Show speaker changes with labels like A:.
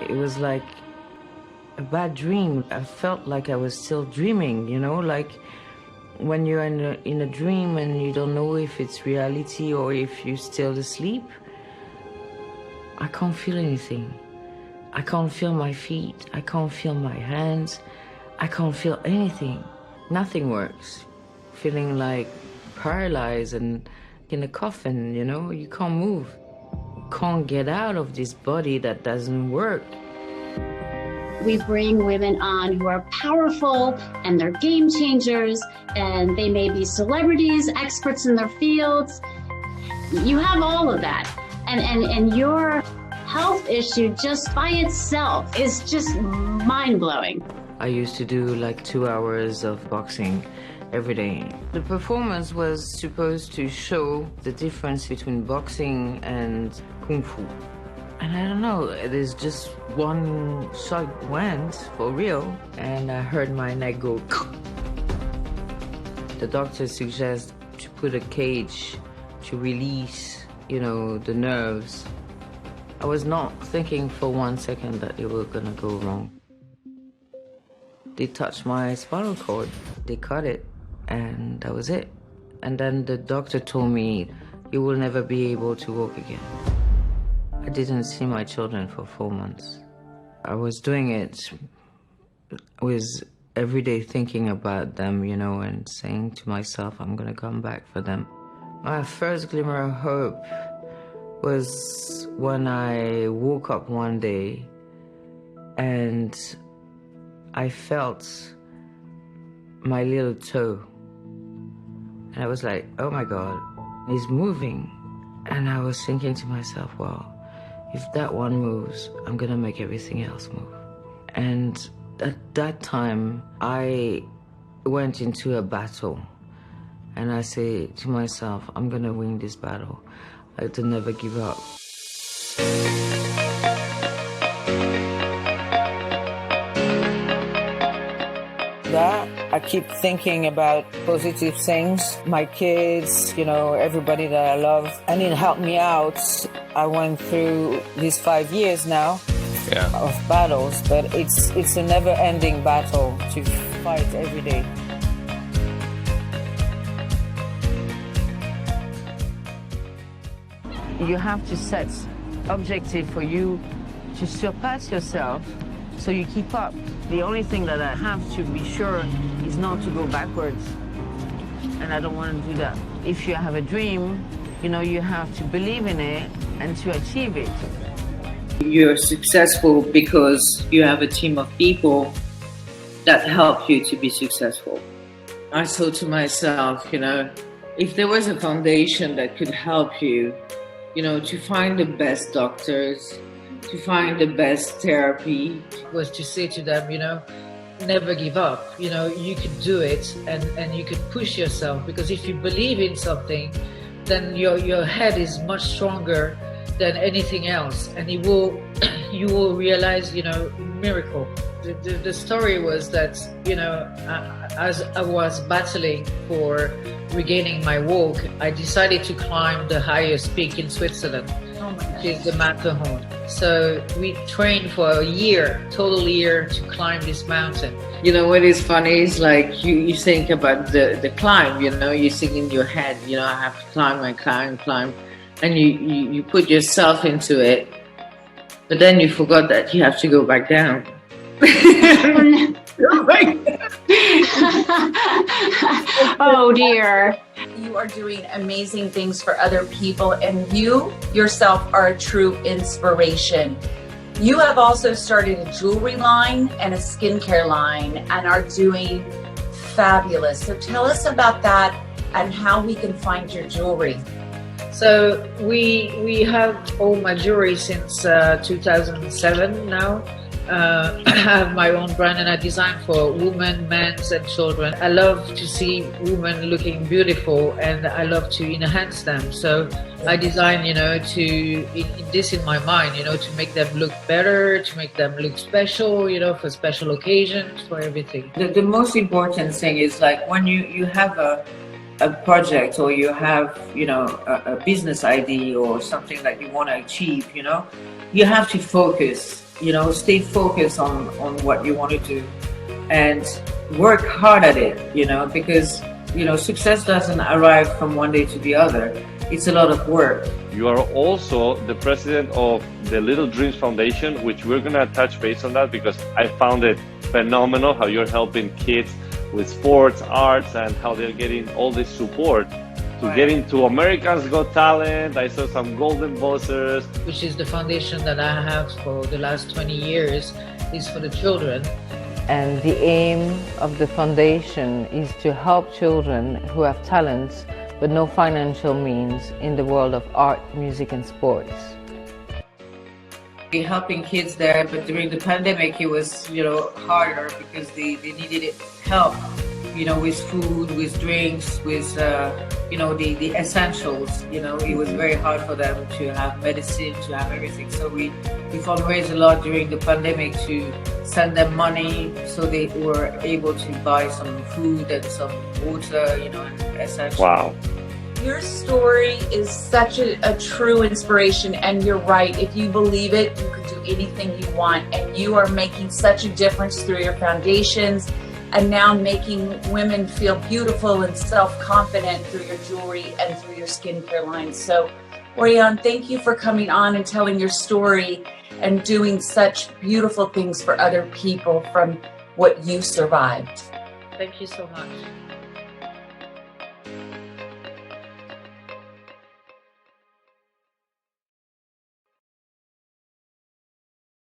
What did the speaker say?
A: It was like a bad dream. I felt like I was still dreaming, like when you're in a dream and you don't know if it's reality or if you're still asleep. I can't feel anything. I can't feel my feet. I can't feel my hands. I can't feel anything. Nothing works. Feeling like paralyzed and in a coffin, you can't move. Can't get out of this body that doesn't work.
B: We bring women on who are powerful and they're game changers, and they may be celebrities, experts in their fields. You have all of that. And your health issue just by itself is just mind-blowing.
A: I used to do like 2 hours of boxing every day. The performance was supposed to show the difference between boxing and kung fu. And I don't know, there's just one shot went for real, and I heard my neck go. The doctor suggests to put a cage to release, the nerves. I was not thinking for 1 second that it was gonna go wrong. They touched my spinal cord, they cut it, and that was it. And then the doctor told me, you will never be able to walk again. I didn't see my children for 4 months. I was doing it with every day thinking about them, and saying to myself, I'm gonna come back for them. My first glimmer of hope was when I woke up one day and I felt my little toe. And I was like, oh my God, it's moving. And I was thinking to myself, well, if that one moves, I'm gonna make everything else move. And at that time, I went into a battle. And I say to myself, I'm gonna win this battle. I have to never give up. I keep thinking about positive things, my kids, everybody that I love, and it helped me out. I went through these 5 years now of battles, but it's a never-ending battle to fight every day. You have to set objective for you to surpass yourself, so you keep up. The only thing that I have to be sure is not to go backwards. And I don't want to do that. If you have a dream, you have to believe in it and to achieve it.
C: You're successful because you have a team of people that help you to be successful. I thought to myself, if there was a foundation that could help you, to find the best doctors, to find the best therapy, was to say to them, never give up. You could do it, and you could push yourself, because if you believe in something, then your head is much stronger than anything else, and you will realize, miracle. The story was that, as I was battling for regaining my walk, I decided to climb the highest peak in Switzerland, which is the Matterhorn. So we trained for a year, total year, to climb this mountain. What is funny is like you think about the climb, you think in your head, I have to climb, and you put yourself into it, but then you forgot that you have to go back down.
B: Oh dear.
D: You are doing amazing things for other people, and you yourself are a true inspiration. You have also started a jewelry line and a skincare line and are doing fabulous. So tell us about that and how we can find your jewelry.
A: So we have all my jewelry since 2007 now. I have my own brand, and I design for women, men, and children. I love to see women looking beautiful, and I love to enhance them. So I design, this in my mind, to make them look better, to make them look special, for special occasions, for everything. The most important thing is like when you have a project, or you have, a business idea or something that you want to achieve, you have to focus.
C: stay focused on what you want to do and work hard at it, because, success doesn't arrive from one day to the other. It's a lot of work.
E: You are also the president of the Little Dreams Foundation, which we're going to touch base on that because I found it phenomenal how you're helping kids with sports, arts, and how they're getting all this support to get into Americans Got Talent. I saw some Golden Buzzers.
A: Which is the foundation that I have for the last 20 years, is for the children. And the aim of the foundation is to help children who have talents but no financial means in the world of art, music, and sports.
C: We're helping kids there, but during the pandemic it was, harder because they needed help, with food, with drinks, with, the essentials. It was very hard for them to have medicine, to have everything. So we fundraised a lot during the pandemic to send them money so they were able to buy some food and some water, and essentials.
E: Wow.
D: Your story is such a true inspiration, and you're right. If you believe it, you can do anything you want, and you are making such a difference through your foundations and now making women feel beautiful and self-confident through your jewelry and through your skincare line. So, Orianne, thank you for coming on and telling your story and doing such beautiful things for other people from what you survived.
A: Thank you so much.